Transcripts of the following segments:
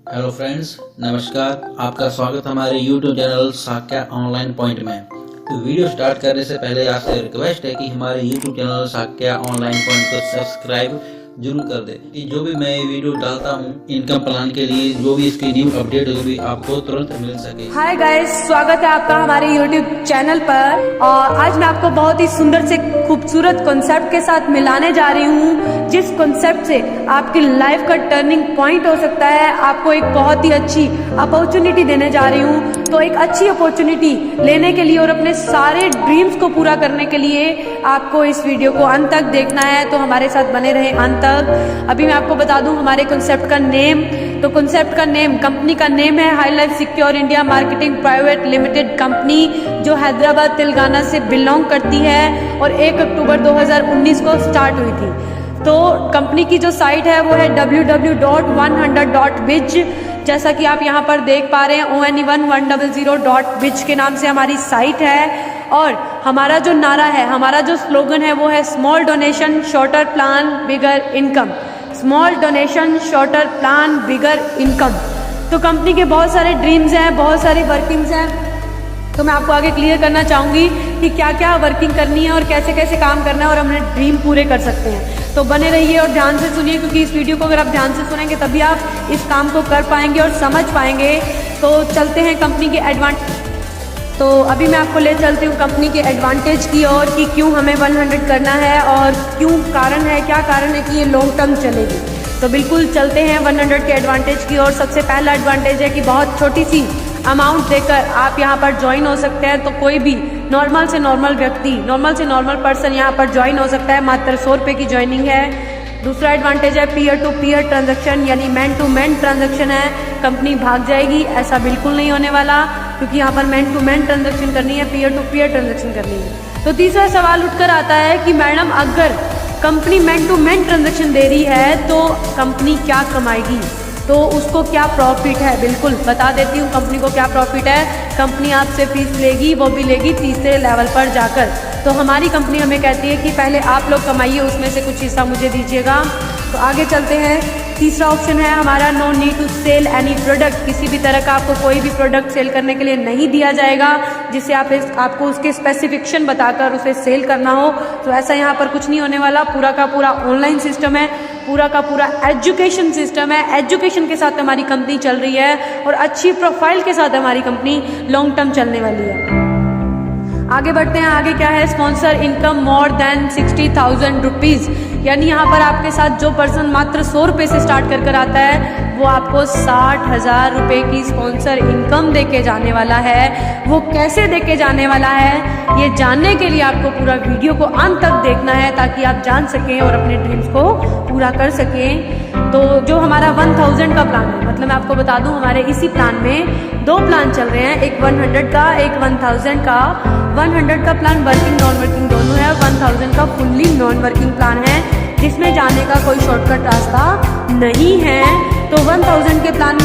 Hello friends, नमस्कार। आपका स्वागत हमारे YouTube channel Sakya online point में। तो वीडियो स्टार्ट करने से पहले आपसे रिक्वेस्ट है कि हमारे YouTube channel Sakya online point को सब्सक्राइब जरूर कर दे कि जो भी मैं वीडियो डालता हूँ इनकम प्लान के लिए, जो भी इसकी न्यू अपडेट होगी आपको तुरंत मिल सके। हाय गाइस, स्वागत है आपका हमारे YouTube चैनल पर। और आज मैं आपको बहुत ही सुंदर से खूबसूरत कॉन्सेप्ट के साथ मिलाने जा रही हूँ, जिस कॉन्सेप्ट से आपकी लाइफ का टर्निंग पॉइंट हो सकता है। आपको एक बहुत ही अच्छी अपॉर्चुनिटी देने जा रही हूँ। तो एक अच्छी अपॉर्चुनिटी लेने के लिए और अपने सारे ड्रीम्स को पूरा करने के लिए आपको इस वीडियो को अंत तक देखना है। तो हमारे साथ बने रहे अंत तक। अभी मैं आपको बता दूं हमारे कॉन्सेप्ट का नेम। तो कॉन्सेप्ट का नेम, कंपनी का नेम है high life secure India marketing private limited company, जो हैदराबाद तेलंगाना से बिलोंग करती है और 1 अक्टूबर 2019 को स्टार्ट हुई थी। तो कंपनी की जो साइट है वो है www.100.biz। जैसा कि आप यहाँ पर देख पा रहे हैं, one100.biz के नाम से हमारी साइट है। और हमारा जो नारा है, हमारा जो स्लोगन है वो है small donation shorter plan bigger income. Small donation shorter plan bigger income. तो कंपनी के बहुत सारे ड्रीम्स हैं, बहुत सारी वर्किंग्स हैं। तो मैं आपको आगे क्लियर करना चाहूँगी कि क्या क्या वर्किंग करनी है और कैसे कैसे काम करना है और हम अपने ड्रीम पूरे कर सकते हैं। तो बने रहिए और ध्यान से सुनिए, क्योंकि इस वीडियो को अगर आप ध्यान से सुनेंगे तभी आप इस काम को कर पाएंगे और समझ पाएंगे। तो चलते हैं कंपनी के एडवांटेज। तो अभी मैं आपको ले चलती हूँ कंपनी के एडवांटेज की ओर कि क्यों हमें 100 करना है और क्यों कारण है, क्या कारण है कि ये लॉन्ग टर्म चलेगी। तो बिल्कुल चलते हैं 100 के एडवांटेज की ओर। सबसे पहला एडवांटेज है कि बहुत छोटी सी अमाउंट देकर आप यहाँ पर ज्वाइन हो सकते हैं। तो कोई भी नॉर्मल से नॉर्मल व्यक्ति, नॉर्मल से नॉर्मल पर्सन यहाँ पर ज्वाइन हो सकता है। मात्र 100 रुपये की ज्वाइनिंग है। दूसरा एडवांटेज है पीयर टू पीयर ट्रांजैक्शन, यानी मैन टू मैन ट्रांजैक्शन है। कंपनी भाग जाएगी ऐसा बिल्कुल नहीं होने वाला, क्योंकि यहाँ पर मैन टू मैन ट्रांजैक्शन करनी है, पीयर टू पीयर ट्रांजैक्शन करनी है। तो तीसरा सवाल उठकर आता है कि मैडम अगर company man to man transaction दे रही है तो कंपनी क्या कमाएगी, तो उसको क्या प्रॉफिट है। बिल्कुल बता देती हूँ कंपनी को क्या प्रॉफिट है। कंपनी आपसे फीस लेगी, वो भी लेगी तीसरे लेवल पर जाकर। तो हमारी कंपनी हमें कहती है कि पहले आप लोग कमाइए, उसमें से कुछ हिस्सा मुझे दीजिएगा। तो आगे चलते हैं। तीसरा ऑप्शन है हमारा no need to sell any product. किसी भी तरह का आपको कोई भी प्रोडक्ट सेल करने के लिए नहीं दिया जाएगा, जिससे आपको उसके स्पेसिफिकेशन बताकर उसे सेल करना हो। तो ऐसा यहाँ पर कुछ नहीं होने वाला। पूरा का पूरा ऑनलाइन सिस्टम है, पूरा का पूरा एजुकेशन सिस्टम है। एजुकेशन के साथ हमारी कंपनी चल रही है और अच्छी प्रोफाइल के साथ हमारी कंपनी लॉन्ग टर्म चलने वाली है। आगे बढ़ते हैं। आगे क्या है, sponsor income more than 60,000 rupees. यानी यहाँ पर आपके साथ जो पर्सन मात्र 100 रुपये से स्टार्ट कर आता है वो आपको 60,000 रुपये की स्पॉन्सर इनकम देके जाने वाला है। वो कैसे देके जाने वाला है, ये जानने के लिए आपको पूरा वीडियो को अंत तक देखना है, ताकि आप जान सकें और अपने ड्रीम्स को पूरा कर सकें। तो जो हमारा 1000 का प्लान है, मतलब मैं आपको बता दूं हमारे इसी प्लान में 2 प्लान चल रहे हैं, एक 100 का, एक 1000 का। 100 का प्लान वर्किंग नॉन वर्किंग दोनों है, 1000 का फुल्ली नॉन वर्किंग प्लान है, जिसमें जाने का कोई शॉर्टकट रास्ता नहीं है। तो 1000 के प्लान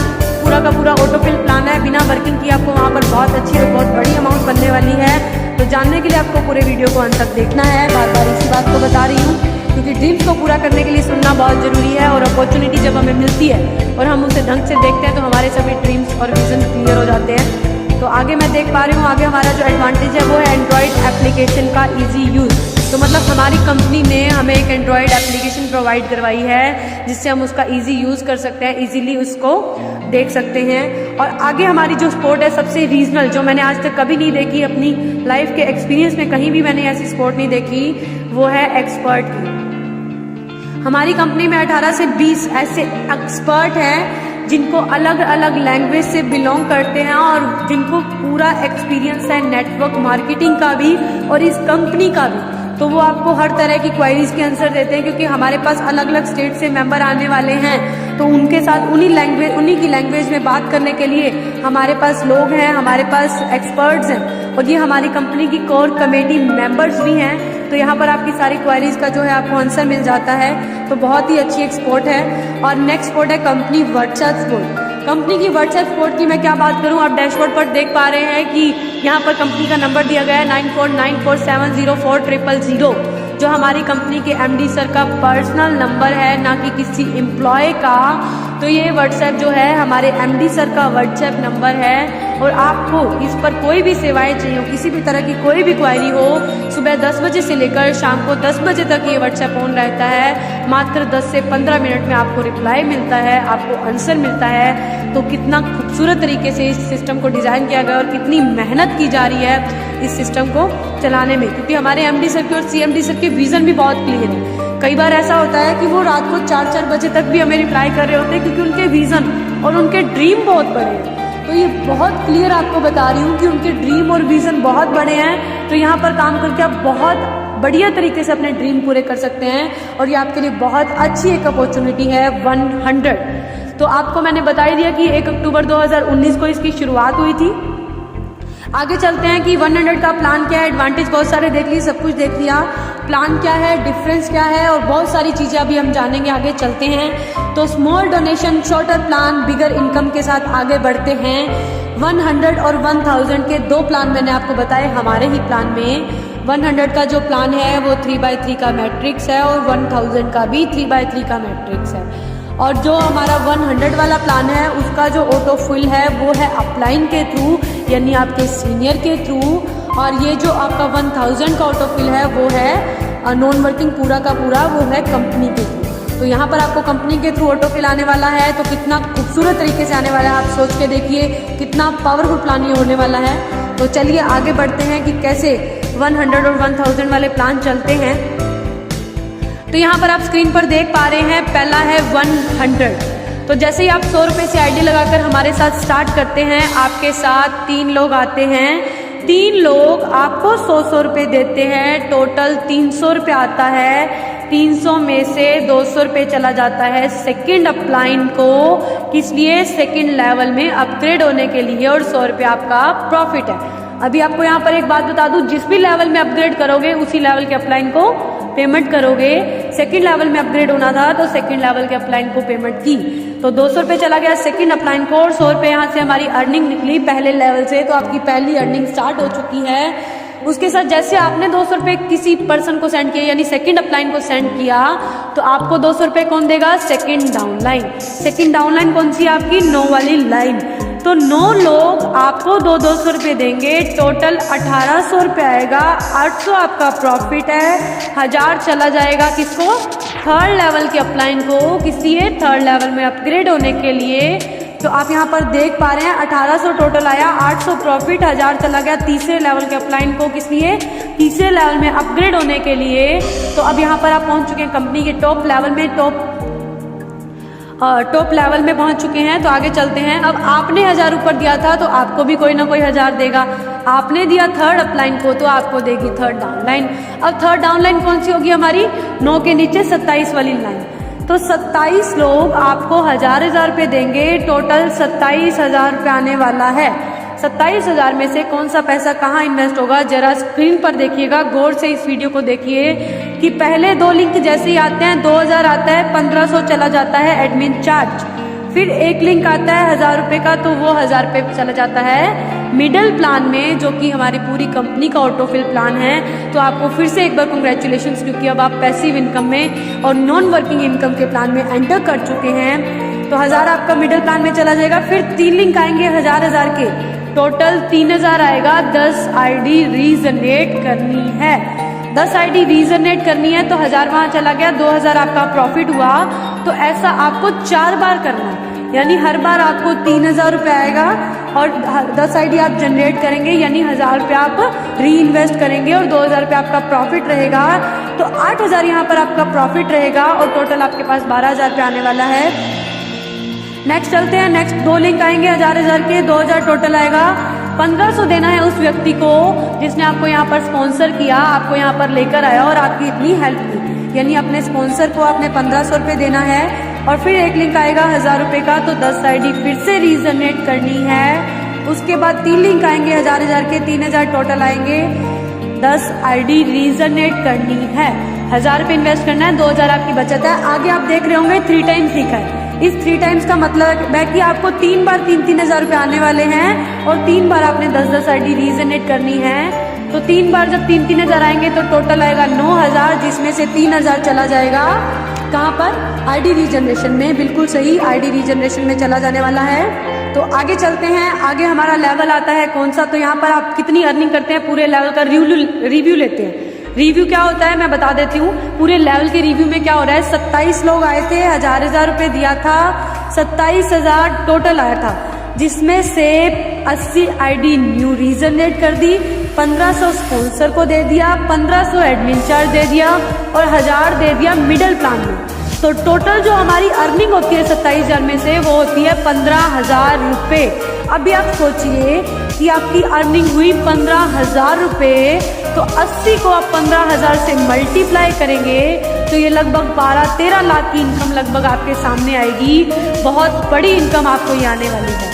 पूरा का पूरा ऑटोफिल प्लान है, बिना वर्किंग किए आपको वहाँ पर बहुत अच्छी और बहुत बड़ी अमाउंट बनने वाली है। तो जानने के लिए आपको पूरे वीडियो को अंत तक देखना है। बार बार इसी बात को बता रही हूँ, क्योंकि ड्रीम्स को पूरा करने के लिए सुनना बहुत ज़रूरी है। और अपॉर्चुनिटी जब हमें मिलती है और हम उसे ढंग से देखते हैं तो हमारे सभी ड्रीम्स और विजन क्लियर हो जाते हैं। तो आगे मैं देख पा रही हूँ, आगे हमारा जो एडवांटेज है वो है एंड्रॉयड एप्लीकेशन का ईजी यूज़। तो मतलब हमारी कंपनी ने हमें एक एंड्रॉयड एप्लीकेशन प्रोवाइड करवाई है, जिससे हम उसका इजी यूज़ कर सकते हैं, इजीली उसको देख सकते हैं। और आगे हमारी जो स्पोर्ट है सबसे रीजनल, जो मैंने आज तक कभी नहीं देखी अपनी लाइफ के एक्सपीरियंस में, कहीं भी मैंने ऐसी स्पोर्ट नहीं देखी, वो है एक्सपर्ट की। हमारी कंपनी में 18 से 20 ऐसे एक्सपर्ट हैं जिनको अलग अलग लैंग्वेज से बिलोंग करते हैं और जिनको पूरा एक्सपीरियंस है नेटवर्क मार्केटिंग का भी और इस कंपनी का भी। तो वो आपको हर तरह की क्वेरीज के आंसर देते हैं, क्योंकि हमारे पास अलग अलग स्टेट से मेंबर आने वाले हैं। तो उनके साथ उन्हीं की लैंग्वेज में बात करने के लिए हमारे पास लोग हैं, हमारे पास एक्सपर्ट्स हैं, और ये हमारी कंपनी की कोर कमेटी मेंबर्स भी हैं। तो यहाँ पर आपकी सारी क्वेरीज का जो है आपको आंसर मिल जाता है। तो बहुत ही अच्छी एक स्पोर्ट है। और नेक्स्ट स्पोर्ट है कंपनी व्हाट्सएप स्पोर्ट। कंपनी की व्हाट्सएप स्पोर्ट की मैं क्या बात करूं, आप डैशबोर्ड पर देख पा रहे हैं कि यहाँ पर कंपनी का नंबर दिया गया है 9494704000, जो हमारी कंपनी के एमडी सर का पर्सनल नंबर है, ना कि किसी एम्प्लॉय का। तो ये व्हाट्सएप जो है हमारे एमडी सर का व्हाट्सएप नंबर है और आपको इस पर कोई भी सेवाएं चाहिए हो, किसी भी तरह की कोई भी क्वायरी हो, सुबह 10 बजे से लेकर शाम को 10 बजे तक ये व्हाट्सएप ऑन रहता है। मात्र 10 से 15 मिनट में आपको रिप्लाई मिलता है, आपको आंसर मिलता है। तो कितना खूबसूरत तरीके से इस सिस्टम को डिज़ाइन किया गया और कितनी मेहनत की जा रही है इस सिस्टम को चलाने में, क्योंकि हमारे एमडी सर के और सीएमडी सर के विज़न भी बहुत क्लियर है। कई बार ऐसा होता है कि वो रात को 4-4 बजे तक भी हमें रिप्लाई कर रहे होते हैं, क्योंकि उनके विज़न और उनके ड्रीम बहुत बड़े हैं। तो ये बहुत क्लियर आपको बता रही हूँ कि उनके ड्रीम और विज़न बहुत बड़े हैं। तो यहाँ पर काम करके आप बहुत बढ़िया तरीके से अपने ड्रीम पूरे कर सकते हैं और ये आपके लिए बहुत अच्छी एक अपॉर्चुनिटी है 100। तो आपको मैंने बता ही दिया कि 1 अक्टूबर 2019 को इसकी शुरुआत हुई थी। आगे चलते हैं कि 100 का प्लान क्या है, एडवांटेज बहुत सारे देख लिए, सब कुछ देख लिया, प्लान क्या है, डिफरेंस क्या है और बहुत सारी चीज़ें अभी हम जानेंगे। आगे चलते हैं तो small donation shorter plan bigger income के साथ आगे बढ़ते हैं। 100 और 1000 के 2 प्लान मैंने आपको बताए हमारे ही प्लान में। 100 का जो प्लान है वो 3x3 का मैट्रिक्स है और 1000 का भी 3x3 का मैट्रिक्स है। और जो हमारा 100 वाला प्लान है उसका जो ऑटो फिल है वो है अपलाइन के थ्रू, यानी आपके सीनियर के थ्रू। और ये जो आपका 1000 का ऑटो फिल है वो है नॉन वर्किंग पूरा का पूरा, वो है कंपनी के थ्रू। तो यहाँ पर आपको कंपनी के थ्रू ऑटो फिल आने वाला है। तो कितना खूबसूरत तरीके से आने वाला है, आप सोच के देखिए कितना पावरफुल प्लान ये होने वाला है। तो चलिए आगे बढ़ते हैं कि कैसे 100 और 1000 वाले प्लान चलते हैं। तो यहाँ पर आप स्क्रीन पर देख पा रहे हैं, पहला है 100। तो जैसे ही आप 100 रुपये से आईडी लगाकर हमारे साथ स्टार्ट करते हैं, आपके साथ 3 लोग आते हैं। 3 लोग आपको 100 रुपये देते हैं, टोटल 300 रुपये आता है। 300 में से 200 रुपये चला जाता है सेकंड अपलाइन को, किस लिए, सेकंड लेवल में अपग्रेड होने के लिए, और 100 रुपये आपका प्रॉफिट है। अभी आपको यहाँ पर एक बात बता दूं, जिस भी लेवल में अपग्रेड करोगे उसी लेवल के अपलाइन को पेमेंट करोगे। सेकंड लेवल में अपग्रेड होना था तो सेकंड लेवल के अपलाइन को पेमेंट की। तो 200 रुपये चला गया सेकंड अपलाइन को और 100 रुपये यहाँ से हमारी अर्निंग निकली पहले लेवल से। तो आपकी पहली अर्निंग स्टार्ट हो चुकी है। उसके साथ जैसे आपने 200 रुपये किसी पर्सन को सेंड किया, यानी सेकंड अपलाइन को सेंड किया, तो आपको 200 रुपये कौन देगा, सेकंड डाउनलाइन। सेकंड डाउनलाइन कौन सी, आपकी 9 वाली लाइन। तो 9 लोग आपको 200 रुपये देंगे, टोटल 1800 रुपये आएगा। 800 आपका प्रॉफिट है, 1000 चला जाएगा किसको, थर्ड लेवल के अपलाइन को, किस लिए, थर्ड लेवल में अपग्रेड होने के लिए। तो आप यहाँ पर देख पा रहे हैं 1800 टोटल आया, 800 प्रॉफिट, 1000 चला गया तीसरे लेवल के अपलाइन को, किस लिए, तीसरे लेवल में अपग्रेड होने के लिए। तो अब यहाँ पर आप पहुँच चुके हैं कंपनी के टॉप लेवल में, टॉप लेवल में पहुंच चुके हैं। तो आगे चलते हैं। अब आपने 1000 ऊपर दिया था तो आपको भी कोई ना कोई 1000 देगा। आपने दिया थर्ड अपलाइन को तो आपको देगी थर्ड डाउनलाइन। अब थर्ड डाउनलाइन कौन सी होगी हमारी, 9 के नीचे 27 वाली लाइन। तो 27 लोग आपको 1000 रुपये देंगे, टोटल 27,000 रुपये आने वाला है। 27,000 में से कौन सा पैसा कहाँ इन्वेस्ट होगा, जरा स्क्रीन पर देखिएगा, गौर से इस वीडियो को देखिए कि पहले 2 लिंक जैसे ही आते हैं 2000 आता है, 1500 चला जाता है एडमिन चार्ज। फिर एक लिंक आता है 1000 रुपये का, तो वो 1000 रुपये चला जाता है मिडिल प्लान में, जो कि हमारी पूरी कंपनी का ऑटोफिल प्लान है। तो आपको फिर से एक बार कांग्रेचुलेशंस, क्योंकि अब आप पैसिव इनकम में और नॉन वर्किंग इनकम के प्लान में एंटर कर चुके हैं। तो 1000 आपका मिडिल प्लान में चला जाएगा। फिर 3 लिंक आएंगे 1000 के, टोटल 3000 आएगा। 10 आईडी रीजनरेट करनी है, 10 आईडी रीजनरेट करनी है। तो 1000 वहाँ चला गया, 2000 आपका प्रॉफिट हुआ। तो ऐसा आपको 4 बार करना है, यानी हर बार आपको 3000 रुपये आएगा और 10 आईडी आप जनरेट करेंगे, यानी 1000 रुपये आप री इन्वेस्ट करेंगे और 2000 रुपये आपका प्रॉफिट रहेगा। तो 8000 यहाँ पर आपका प्रॉफिट रहेगा और टोटल आपके पास 12000 रुपये आने वाला है। नेक्स्ट चलते हैं। नेक्स्ट 2 लिंक आएंगे 1000 के, 2000 टोटल आएगा। 1500 देना है उस व्यक्ति को जिसने आपको यहाँ पर स्पॉन्सर किया, आपको यहाँ पर लेकर आया और आपकी इतनी हेल्प की, यानी अपने स्पॉन्सर को आपने 1500 रुपये देना है। और फिर एक लिंक आएगा 1000 रुपये का, तो 10 आईडी फिर से रीजनरेट करनी है। उसके बाद 3 लिंक आएंगे 1000 के, 3000 टोटल आएंगे। 10 आईडी रीजनरेट करनी है, 1000 रुपये इन्वेस्ट करना है, 2000 आपकी बचत है। आगे आप देख रहे होंगे 3 टाइम्स लिखा है। इस 3 टाइम्स का मतलब है कि आपको 3 बार 3000 रुपये आने वाले हैं और 3 बार आपने 10 आईडी रीजनरेट करनी है। तो 3 बार जब 3,000 आएंगे तो टोटल आएगा 9,000, जिसमें से 3,000 चला जाएगा कहाँ पर, आईडी रीजनरेशन में। बिल्कुल सही, आईडी रीजनरेशन में चला जाने वाला है। तो आगे चलते हैं। आगे हमारा लेवल आता है कौन सा, तो यहाँ पर आप कितनी अर्निंग करते हैं पूरे लेवल का रिव्यू लेते हैं। रिव्यू क्या होता है मैं बता देती हूँ। पूरे लेवल के रिव्यू में क्या हो रहा है, 27 लोग आए थे, 1,000 रुपये दिया था, 27,000 टोटल आया था, जिसमें से 80 आईडी न्यू रीजनरेट कर दी, 1500 स्पॉन्सर को दे दिया, 1500 एडमिन चार्ज दे दिया और 1000 दे दिया मिडिल प्लान में। तो टोटल जो हमारी अर्निंग होती है 27,000 में से वो होती है 15,000 रुपये। अभी आप सोचिए कि आपकी अर्निंग हुई 15,000 रुपये, तो 80 को आप 15,000 से मल्टीप्लाई करेंगे तो ये लगभग 12-13 लाख की इनकम लगभग आपके सामने आएगी। बहुत बड़ी इनकम आपको ये आने वाली है।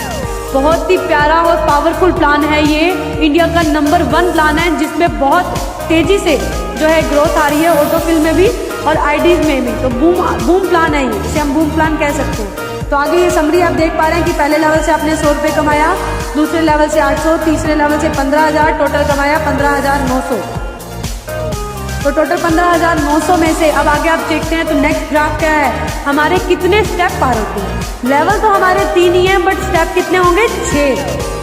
बहुत ही प्यारा और पावरफुल प्लान है ये। इंडिया का नंबर 1 प्लान है जिसमें बहुत तेजी से जो है ग्रोथ आ रही है, ऑटोफिल में भी और आईडीज में भी। तो बूम प्लान है ये, इसे हम बूम प्लान कह सकते हैं। तो आगे ये समरी आप देख पा रहे हैं कि पहले लेवल से आपने 100 रुपये कमाया, दूसरे लेवल से 800, तीसरे लेवल से 15,000, टोटल कमाया 15,900। तो टोटल 15,900 में से अब आगे आप देखते हैं तो नेक्स्ट ग्राफ क्या है, हमारे कितने स्टेप पार होते हैं। लेवल तो हमारे 3 ही हैं, बट स्टेप कितने होंगे, 6।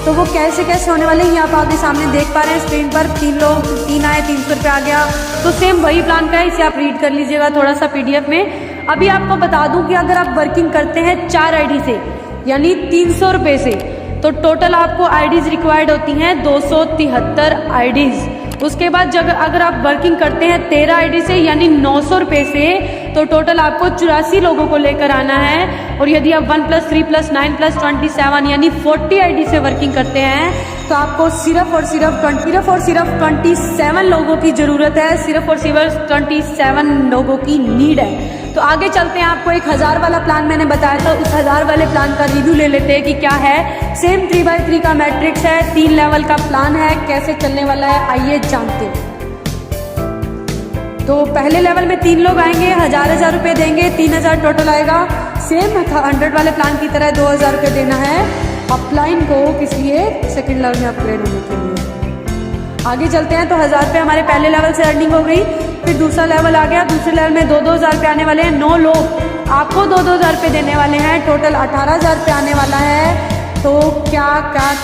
तो वो कैसे कैसे होने वाले हैं ये आप आगे सामने देख पा रहे हैं स्क्रीन पर। 3 आए, 300 रुपये आ गया। तो सेम वही प्लान का है, इसे आप रीड कर लीजिएगा थोड़ा सा PDF में। अभी आपको बता दूं कि अगर आप वर्किंग करते हैं 4 आईडी से यानी 300 रुपये से, तो टोटल आपको आईडीज रिक्वायर्ड होती हैं 273 आईडीज। उसके बाद जब अगर आप वर्किंग करते हैं 13 आईडी से यानी 900 रुपये से, तो टोटल आपको 84 लोगों को लेकर आना है। और यदि आप 1 + 3 + 9 + 27 यानी 40 आईडी से वर्किंग करते हैं तो आपको सिर्फ और सिर्फ 27 लोगों की जरूरत है, सिर्फ और सिर्फ 27 लोगों की नीड है। तो आगे चलते हैं, आपको एक 1000 वाला प्लान मैंने बताया था, उस 1000 वाले प्लान का रिव्यू ले लेते हैं कि क्या है। सेम 3x3 का मैट्रिक्स है, 3 लेवल का प्लान है, कैसे चलने वाला है आइए जानते हैं। तो पहले लेवल में 3 लोग आएंगे, 1000 रुपये देंगे, 3000 टोटल आएगा। सेम 100 वाले प्लान की तरह 2000 रुपये देना है अपलाइन को, किस लिए, सेकंड लेवल में अपग्रेड होने के लिए। आगे चलते हैं तो 1000 रुपये हमारे पहले लेवल से अर्निंग हो गई। फिर दूसरा लेवल आ गया, दूसरे लेवल में 2-2 रुपये आने वाले हैं। 9 लोग आपको 2-2 रुपये देने वाले हैं, टोटल 18,000 रुपये आने वाला है। तो क्या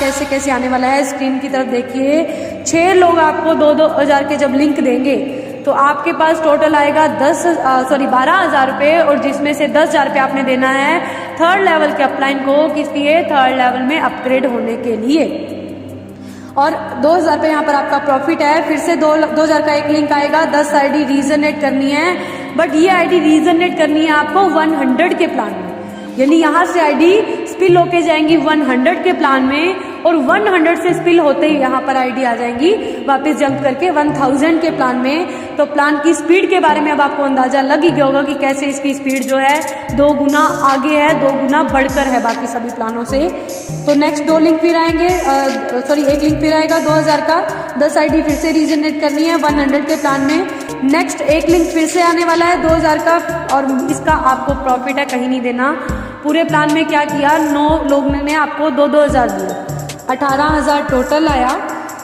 कैसे कैसे आने वाला है स्क्रीन की तरफ देखिए। 6 लोग आपको 2-2 के जब लिंक देंगे तो आपके पास टोटल आएगा 12,000 रुपये, और जिसमें से 10,000 रुपये आपने देना है 3rd लेवल के अपलाइन को, किस लिए, 3rd लेवल में अपग्रेड होने के लिए। और 2,000 रुपये यहाँ पर आपका प्रॉफिट है। फिर से 2,000 का एक लिंक आएगा, 10 आईडी रीजनरेट करनी है, बट ये आईडी रीजनरेट करनी है आपको 100 के प्लान में, यानी यहाँ से आईडी स्पिल होके जाएंगी 100 के प्लान में, और 100 से स्पिल होते ही यहाँ पर आईडी आ जाएंगी वापस जंप करके 1000 के प्लान में। तो प्लान की स्पीड के बारे में अब आपको अंदाजा लग ही गया होगा कि कैसे इसकी स्पीड जो है 2 गुना आगे है, 2 गुना बढ़कर है बाकी सभी प्लानों से। तो नेक्स्ट 2 लिंक फिर आएंगे, एक लिंक फिर आएगा 2000 का, 10 आईडी फिर से रीजनरेट करनी है 100 के प्लान में। नेक्स्ट एक लिंक फिर से आने वाला है 2000 का, और इसका आपको प्रॉफिट है कहीं नहीं देना। पूरे प्लान में क्या किया, 9 लोगों ने आपको 2-2 दिए, 18,000 टोटल आया,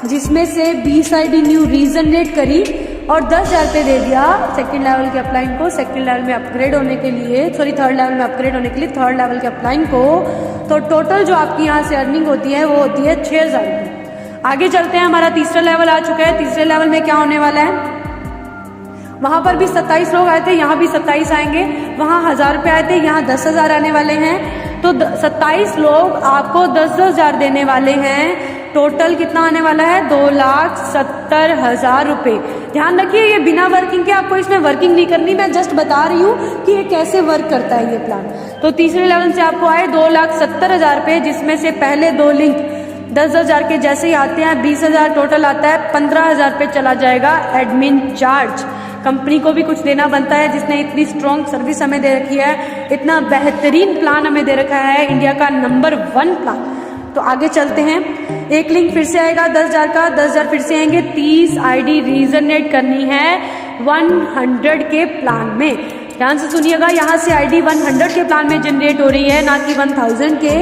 जिसमें से 20 आईडी न्यू रीजनरेट करी और 10,000 रुपये दे दिया सेकंड लेवल के अपलाइन को, सेकंड लेवल में अपग्रेड होने के लिए, 3rd लेवल में अपग्रेड होने के लिए 3rd लेवल के अपलाइन को। तो टोटल जो आपकी यहाँ से अर्निंग होती है वो होती है 6,000 रुपये। आगे चलते हैं, हमारा तीसरा लेवल आ चुका है। तीसरे लेवल में क्या होने वाला है, वहाँ पर भी 27 लोग आए थे, यहाँ भी 27 आएंगे। वहाँ 1000 रुपये आए थे, यहाँ 10,000 आने वाले हैं। तो 27 लोग आपको 10,000 देने वाले हैं। टोटल कितना आने वाला है, 2,70,000 रुपये। ध्यान रखिए ये बिना वर्किंग के, आपको इसमें वर्किंग नहीं करनी, मैं जस्ट बता रही हूँ कि ये कैसे वर्क करता है ये प्लान। तो तीसरे लेवल से आपको आए 2,70,000 रुपये, जिसमें से पहले 2 लिंक 10,000 के जैसे ही आते हैं 20,000 टोटल आता है, 15,000 रुपये चला जाएगा एडमिन चार्ज। कंपनी को भी कुछ देना बनता है, जिसने इतनी स्ट्रॉन्ग सर्विस हमें दे रखी है, इतना बेहतरीन प्लान हमें दे रखा है, इंडिया का नंबर 1 प्लान। तो आगे चलते हैं, एक लिंक फिर से आएगा 10,000 का, 10,000 फिर से आएंगे, 30 आईडी रीजनरेट करनी है 100 के प्लान में। ध्यान से सुनिएगा, यहाँ से आईडी 100 के प्लान में जनरेट हो रही है, ना कि 1000 के।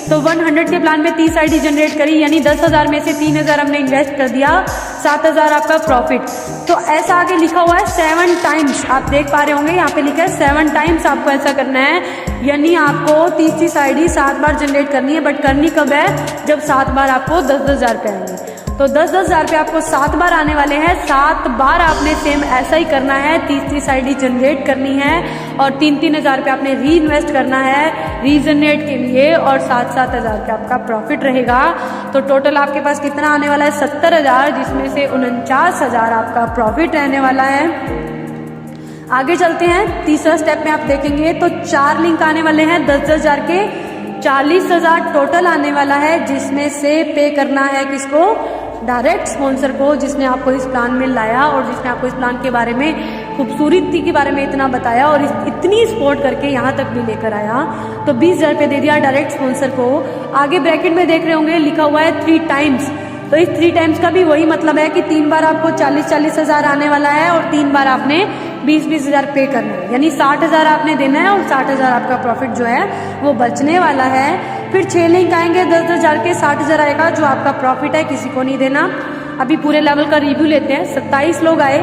तो 100 के प्लान में 30 आईडी जनरेट करी, यानी 10,000 में से 3,000 हमने इन्वेस्ट कर दिया, 7,000 आपका प्रॉफिट। तो ऐसा आगे लिखा हुआ है 7 टाइम्स, आप देख पा रहे होंगे यहाँ पे लिखा है 7 टाइम्स आपको ऐसा करना है, यानी आपको 30 आईडी 7 बार जनरेट करनी है। बट करनी कब है, जब 7 बार आपको 10-10 हज़ार रुपये आएंगे। तो 10-10 हज़ार रुपये आपको 7 बार आने वाले हैं। 7 बार आपने सेम ऐसा ही करना है, 30 आईडी जनरेट करनी है और 3-3 हज़ार रुपये आपने री इन्वेस्ट करना है रीजनरेट के लिए, और 7-7 हज़ार रुपये आपका प्रॉफिट रहेगा। तो टोटल आपके पास कितना आने वाला है, 70,000, जिसमें से 49,000 आपका प्रॉफिट रहने वाला है। आगे चलते हैं, तीसरा स्टेप में आप देखेंगे तो 4 लिंक आने वाले हैं 10-10 हज़ार के, 40,000 टोटल आने वाला है, जिसमें से पे करना है किसको, डायरेक्ट स्पॉन्सर को, जिसने आपको इस प्लान में लाया और जिसने आपको इस प्लान के बारे में, खूबसूरती के बारे में इतना बताया और इतनी सपोर्ट करके यहाँ तक भी लेकर आया। तो 20,000 रुपये दे दिया डायरेक्ट स्पॉन्सर को। आगे ब्रैकेट में देख रहे होंगे लिखा हुआ है 3 टाइम्स, तो इस 3 टाइम्स का भी वही मतलब है कि 3 बार आपको 40-40 हज़ार आने वाला है और 3 बार आपने 20-20 हज़ार पे करना है, यानी 60 हज़ार आपने देना है और 60 हज़ार आपका प्रॉफिट जो है वो बचने वाला है। फिर 6 लिंक आएंगे 10-10 हज़ार के, 60 हज़ार आएगा जो आपका प्रॉफिट है, किसी को नहीं देना। अभी पूरे लेवल का रिव्यू लेते हैं। 27 लोग आए,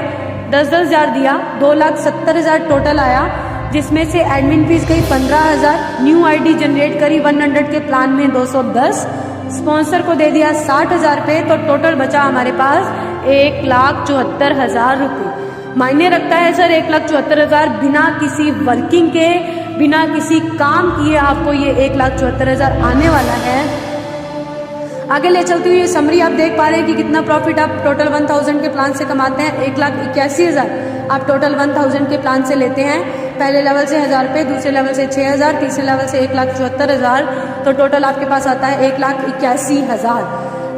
10-10 हज़ार दिया, 2,70,000 टोटल आया, जिसमें से एडमिन फीस गई 15,000, न्यू आईडी जनरेट करी 100 के प्लान में 210, स्पॉन्सर को दे दिया 60,000 रुपये, तो टोटल बचा हमारे पास 1,74,000 रुपये। मायने रखता है सर 1,74,000 बिना किसी वर्किंग के, बिना किसी काम किए आपको ये 1,74,000 आने वाला है। आगे ले चलती हुई ये समरी आप देख पा रहे हैं कि कितना प्रॉफिट आप टोटल 1000 के प्लान से कमाते हैं। 1,81,000 आप टोटल 1000 के प्लान से लेते हैं। पहले लेवल से 1,000 रुपये, दूसरे लेवल से 6,000, तीसरे लेवल से 1,74,000, तो टोटल आपके पास आता है 1,81,000।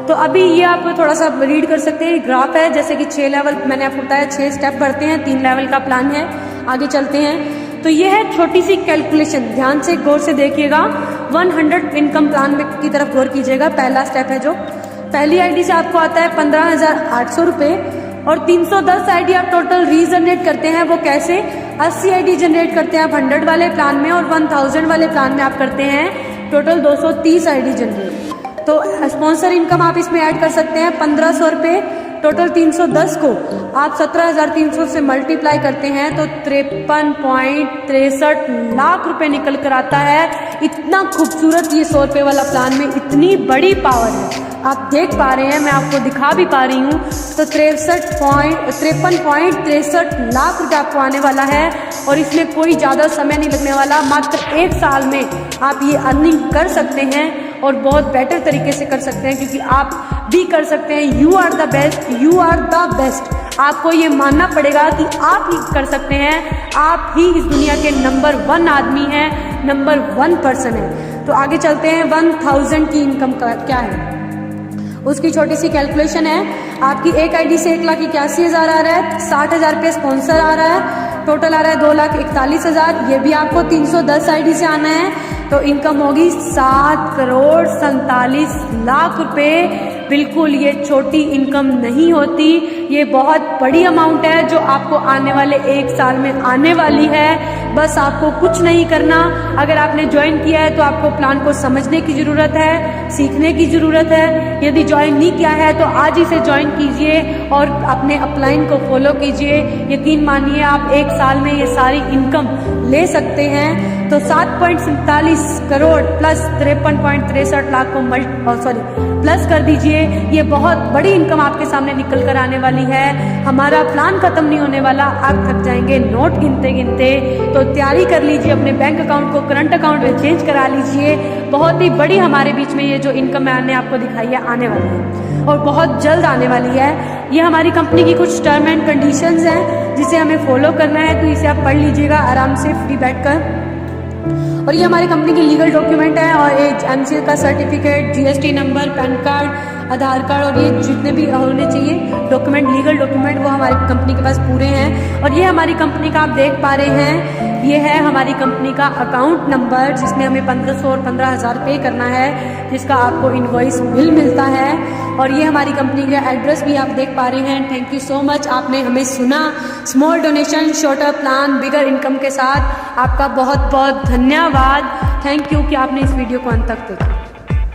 तो अभी ये आप थोड़ा सा रीड कर सकते हैं, ग्राफ है, जैसे कि 6 लेवल मैंने आपको बताया, 6 स्टेप बढ़ते हैं, 3 लेवल का प्लान है। आगे चलते हैं तो ये है छोटी सी कैलकुलेशन, ध्यान से गौर से देखिएगा। 100 इनकम प्लान में की तरफ गौर कीजिएगा। पहला स्टेप है जो पहली आईडी से आपको आता है 15,800 रुपये और 310 आईडी आप टोटल रीजनरेट करते हैं। वो कैसे, 80 आईडी जनरेट करते हैं आप 100 वाले प्लान में और 1000 वाले प्लान में आप करते हैं टोटल 230 आईडी जनरेट। तो स्पॉन्सर इनकम आप इसमें ऐड कर सकते हैं 1,500 रुपये, टोटल 310 को आप 17,300 से मल्टीप्लाई करते हैं तो 53.63 लाख रुपए निकल कर आता है। इतना खूबसूरत ये 100 रुपये वाला प्लान में इतनी बड़ी पावर है, आप देख पा रहे हैं, मैं आपको दिखा भी पा रही हूँ। तो 53.63 लाख रुपये आपको आने वाला है और इसमें कोई ज़्यादा समय नहीं लगने वाला। मात्र 1 साल में आप ये अर्निंग कर सकते हैं और बहुत बेटर तरीके से कर सकते हैं, क्योंकि आप भी कर सकते हैं। You are the best, you are the best. आपको ये मानना पड़ेगा कि आप ही कर सकते हैं, आप ही इस दुनिया के नंबर 1 आदमी हैं, नंबर 1 पर्सन है। तो आगे चलते हैं 1000 की इनकम का क्या है, उसकी छोटी सी कैलकुलेशन है। आपकी एक आईडी से 1,81,000 आ रहा है, 60,000 रुपये स्पॉन्सर आ रहा है, टोटल आ रहा है 2,41,000। ये भी आपको 310 आईडी से आना है, तो इनकम होगी 7,47,00,000 रुपये। बिल्कुल ये छोटी इनकम नहीं होती, ये बहुत बड़ी अमाउंट है जो आपको आने वाले 1 साल में आने वाली है। बस आपको कुछ नहीं करना, अगर आपने ज्वाइन किया है तो आपको प्लान को समझने की ज़रूरत है, सीखने की ज़रूरत है। यदि ज्वाइन नहीं किया है तो आज ही से ज्वाइन कीजिए और अपने अपलाइन को फॉलो कीजिए। यकीन मानिए आप 1 साल में ये सारी इनकम ले सकते हैं। तो 7.47 करोड़ प्लस 53.63 लाख को प्लस कर दीजिए। ये बहुत बड़ी इनकम आपके सामने निकल कर आने वाली है। हमारा प्लान खत्म नहीं होने वाला, आप थक जाएंगे नोट गिनते गिनते। तो तैयारी कर लीजिए, अपने बैंक अकाउंट को करंट अकाउंट में चेंज करा लीजिए। बहुत ही बड़ी हमारे बीच में ये जो इनकम मैंने आपको दिखाई है आने वाली है और बहुत जल्द आने वाली है। ये हमारी कंपनी की कुछ टर्म एंड कंडीशंस हैं जिसे हमें फॉलो करना है, तो इसे आप पढ़ लीजिएगा आराम से फ्री बैठकर। और ये हमारी कंपनी की लीगल डॉक्यूमेंट है और एक एमसीए का certificate, GST number, PAN card, Aadhaar card और ये जितने भी होने चाहिए डॉक्यूमेंट, लीगल डॉक्यूमेंट, वो हमारी कंपनी के पास पूरे हैं। और ये हमारी कंपनी का आप देख पा रहे हैं, ये है हमारी कंपनी का अकाउंट नंबर जिसमें हमें 1500 और 15,000 पे करना है, जिसका आपको इनवॉइस बिल मिलता है। और ये हमारी कंपनी का एड्रेस भी आप देख पा रहे हैं। थैंक यू सो मच, आपने हमें सुना। Small donation shorter plan bigger income के साथ आपका बहुत बहुत धन्यवाद। थैंक यू कि आपने इस वीडियो को अंत तक देखा।